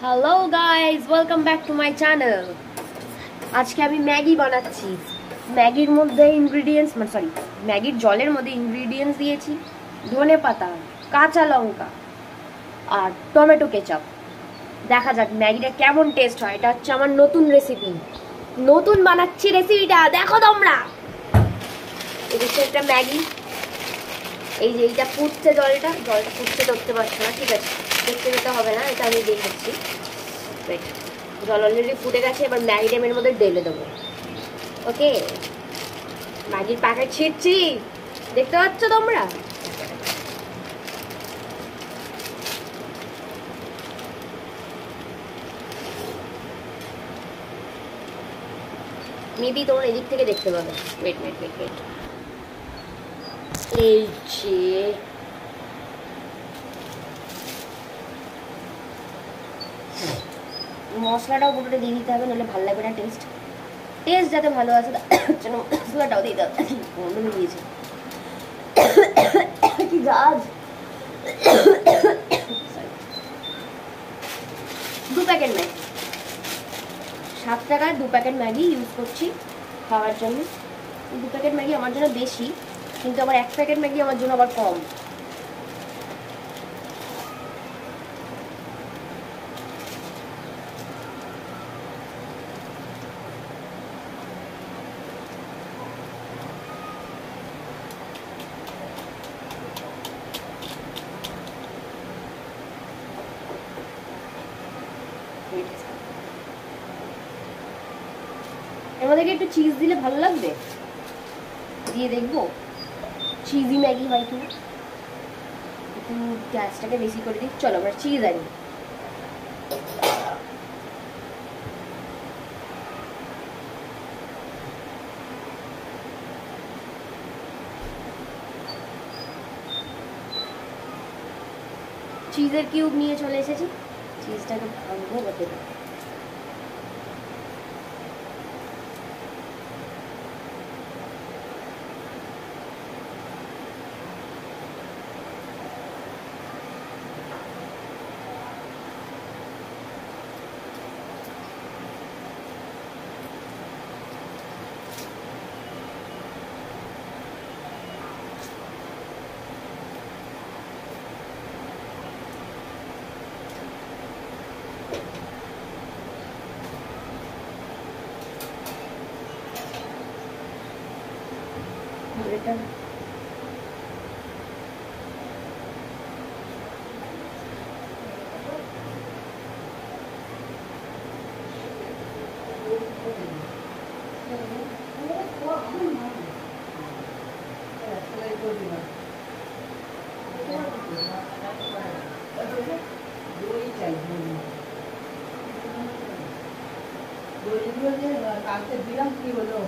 Hello guys, welcome back to my channel. আজকে আমি Maggi বানাচ্ছি। ম্যাগির মধ্যে ইনগ্রিডিয়েন্টস ম্যাগির জলের মধ্যে ইনগ্রিডিয়েন্টস দিয়েছি ধনে পাতা, কাঁচা লঙ্কা আর টমেটো কেচাপ। দেখা যাক ম্যাগিটা কেমন টেস্ট হয়। এটা হচ্ছে আমার নতুন রেসিপি, নতুন বানাচ্ছি রেসিপিটা, দেখো তোমরা। এটা হচ্ছে একটা ম্যাগি। এই যে এইটা ফুটছে, জলটা ফুটছে, দেখতে পাচ্ছ না? ঠিক আছে, দেখতে পেতে হবে না, এটা আমি দেখাচ্ছি। জল অলরেডি ফুটে গেছে, এবার ম্যাগিটা এর মধ্যে ঢেলে দেবো। ওকে, ম্যাগির প্যাকেট ছিঁড়ছি, দেখতে পাচ্ছ তোমরা? মেবি তোমরা এদিক থেকে দেখতে পাবে। ওয়েট, এই যে মশলাটাও পুরোটা দিয়ে দিতে হবে, নাহলে ভালো লাগবে না। টেস্ট যাতে ভালো আছে জন্য মশলাটাও দিয়ে দেবে। বন্ধ হয়ে গিয়েছে কি জাজ। 2 প্যাকেট ম্যাগি, 7 টাকায় 2 প্যাকেট ম্যাগি ইউজ করছি খাওয়ার জন্য। 2 প্যাকেট ম্যাগি আমার জন্য বেশি, কিন্তু আবার 1 প্যাকেট ম্যাগি আমার জন্য আবার কম। এর মধ্যে একটু চিজ দিলে ভালো লাগবে, দিয়ে দেখবো চিজি ম্যাগি হয় কিনা। একটু গ্যাসটাকে বেশি করে দিই। চলো আমরা চিজ আনি। চিজের কিউব নিয়ে চলে এসেছি, চিজটাকে ভাঙবো বা দেবো। এটা কালকে দিলাম কি হলো?